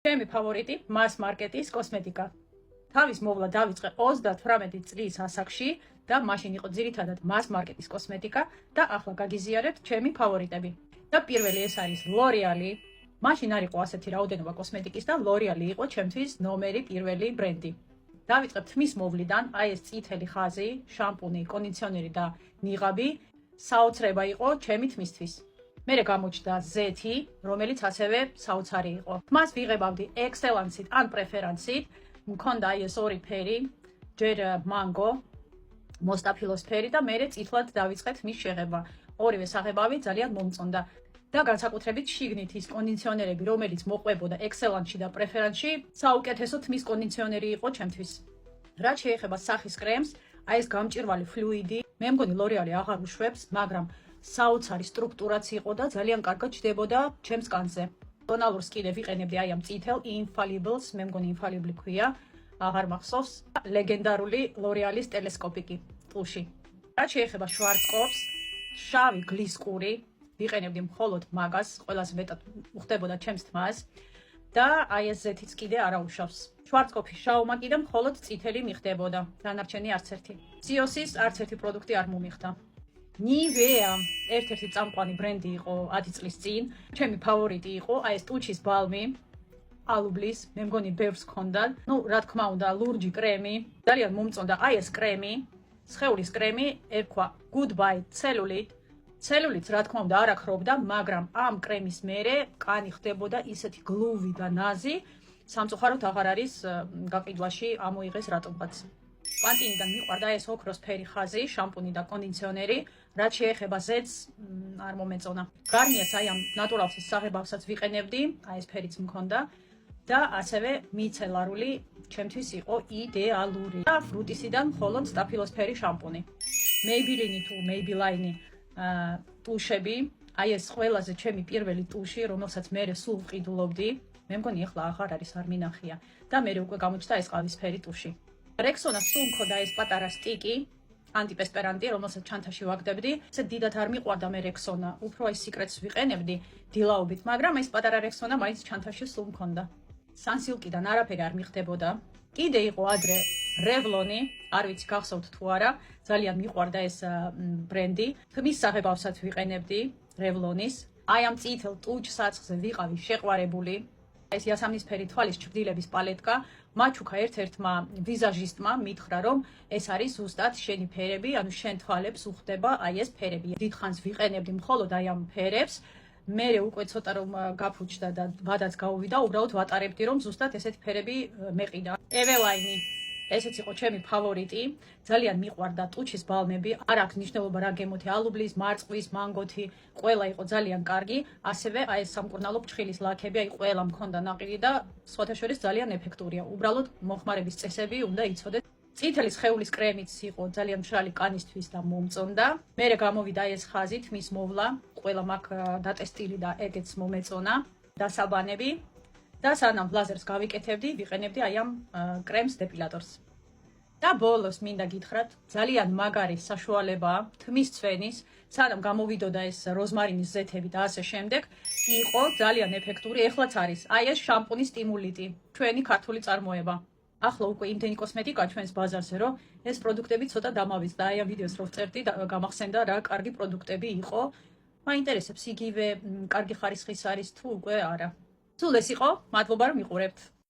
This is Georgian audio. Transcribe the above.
ჩემი ფავორიტი მას მარკეტის კოსმეტიკა. თავის მოვლა დავიწყე 38 წლის ასაკში და მაშინ იყო ძირითადად მას მარკეტის კოსმეტიკა და ახლა გაგიზიარებთ ჩემი ფავორიტები. და პირველი ეს არის ლორიალი. მაშინ არ იყო ასეთი რაოდენობა კოსმეტიკის და ლორიალი იყო ჩემთვის ნომერი პირველი ბრენდი. დავიწყებთ თმის მოვლიდან, აი ეს წითელი ხაზი, შამპუნი, კონდიციონერი და ნიღაბი საოცრება იყო ჩემი თმისთვის. მერე გამოჩნდა ზეთი, რომელიც ასევე საოცარი იყო. მას ვიღებავდი ექსელანსით ან პრეფერანსით. მქონდა აი ეს ორი ფერი, ჯერ მანგო, მოსტაფილოს ფერი და მერე წითლად დავიწყეთ მის შეღება. ორივე საღებავი ძალიან მომწონდა. და განსაკუთრებით შიგნით ის კონდიციონერები, რომელიც მოყვებოდა ექსელანსში და პრეფერანსში, საუკეთესო თმის კონდიციონერი იყო ჩემთვის. რაც შეეხება სახის კრემს, აი ეს გამჭვირვალე ფლუიდი, მე მგონი ლორიალი აღარ უშვებს, მაგრამ საოცარი სტრუქტურაც იყო და ძალიან კარგად ჯდებოდა ჩემს კანზე. ტონალურს კიდე ვიყენებდი აი ამ წითელ Infallibles, მე მგონი Infallible ქვია, აღარ მახსოვს, ლეგენდარული ლორიალის ტელესკოპიკი ტუში. რაც შეეხება შვარცკოპს, შავი გლისკური ვიყენებდი მხოლოდ მაგას, ყველაზე მეტად უხდებოდა ჩემს თმას და აი ეს ზეთიც კიდე არაუშავს. შვარცკოპის შავმა კიდე მხოლოდ წითელი მიხდებოდა, დანარჩენი არც ერთი. სიოსის არც ერთი პროდუქტი არ მომიხდა. ნივეა ერთ-ერთი წამყვანი ბრენდი იყო 10 წლის წინ. ჩემი ფავორიტი იყო აი ეს ტუჩის ბალმი, ალუბლის, მე მგონი ბევრს ჰქონდა. ნუ რა თქმა უნდა, ლურჯი კრემი, ძალიან მომწონდა აი ეს კრემი, სხეულის კრემი, ერქვა Goodbye Cellulite. Cellulite რა თქმა უნდა არ აქრობდა, მაგრამ ამ კრემის მერე კანი ხდებოდა ისეთი გლუვი და ნაზი, სამწუხაროდ აღარ არის გაყიდვაში ამოიღეს რატომღაც. პანტინიდან მიყვარდა ეს ოქროსფერი ხაზი, შამპუნი და კონდიციონერი, რაც შეეხება ზეთს არ მომეწონა. გარნიას აი ამ ნატურალსის საღებავსაც ვიყენებდი, აი ეს ფერიც მქონდა და ასევე მიცელარული ჩემთვის იყო იდეალური. და ფრუტისიდან მხოლოდ სტაფილოსფერი შამპუნი. Maybelline თუ Maybelline ტუშები, აი ეს ყველაზე ჩემი პირველი ტუში, რომელსაც მე სულ ვყიდულობდი, მე მგონი ახლა აღარ არის, არ მინახია და მე უკვე გამოჩნდა ეს ყავისფერი ტუში. Rexona სულ მქონდა ეს პატარა სტიკი, ანტიპერსპირანტი, რომელსაც ჩანთაში ვაგდებდი. ესე დიდად არ მიყვარდა მე Rexona, უფრო აი სიკრეტს ვიყენებდი დილაობით, მაგრამ ეს პატარა Rexona მაინც ჩანთაში სულ მქონდა. Sunsilk-დან არაფერი არ მიხდებოდა. კიდე იყო ადრე Revlon-ი, არ ვიცი გახსოვთ თუ არა, ძალიან მიყვარდა ეს ბრენდი. თმის საღებავსაც ვიყენებდი Revlon-ის. აი ამ წითელ ტუჩ საცხზე ვიყავი შეყვარებული. ეს იასამნისფერი თვალის ჩრდილების პალეტკა მაჩუკა ერთ-ერთმა ვიზაჟისტმა მითხრა, რომ ეს არის ზუსტად შენი ფერები, ანუ შენ თვალებს უხდება აი ეს ფერები. დიდხანს ვიყენებდი მხოლოდ აი ამ ფერებს. მე უკვე ცოტა რომ გაფუჭდა და ვადაც გაუვიდა, უბრალოდ ვატარებდი, რომ ზუსტად ესეთი ფერები მეყიდა. Eveline ესეც იყო ჩემი ფავორიტი, ძალიან მიყვარდა ტუჩის ბალმები, არ აქვს მნიშვნელობა რა გემოთი, ალუბლის, მარწყვის, მანგოთი, ყველა იყო ძალიან კარგი, ასევე აი ეს სამკურნალო ფრჩხილის ლაქები, აი ყველა მქონდა ნაყიდი და სხვათა შორის ძალიან ეფექტურია. უბრალოდ მოხმარების წესები უნდა იცოდეთ. წითელი სხეულის კრემიც იყო ძალიან მშრალი კანისთვის და მომწონდა. მერე გამოვიდა ეს ხაზი თმის მოვლა, ყველა მაგ დატესტილი და ეგეც მომეწონა, დასაბანები. და სანამ ლაზერს გავიკეთებდი, ვიყენებდი აი ამ კრემს დეპილატორს. და ბოლოს მინდა გითხრათ, ძალიან მაგარი საშუალებაა თმის ცვენის, სანამ გამოვიდოდა ეს როზმარინის ზეთები და ასე შემდეგ, იყო ძალიან ეფექტური, ეხლაც არის. აი ეს შამპუნის სტიმულიტი, ჩვენი ქართული წარმოება. ახლა უკვე იმდენი კოსმეტიკა ჩვენს ბაზარზე, რომ ეს პროდუქტები ცოტა დამავიწყდა. აი ამ ვიდეოს რო ვწერდი, გამახსენდა რა კარგი პროდუქტები იყო. მაინტერესებს იგივე კარგი ხარისხის არის თუ უკვე არა. სულ ეს იყო, მადლობა რომ მიყურებთ.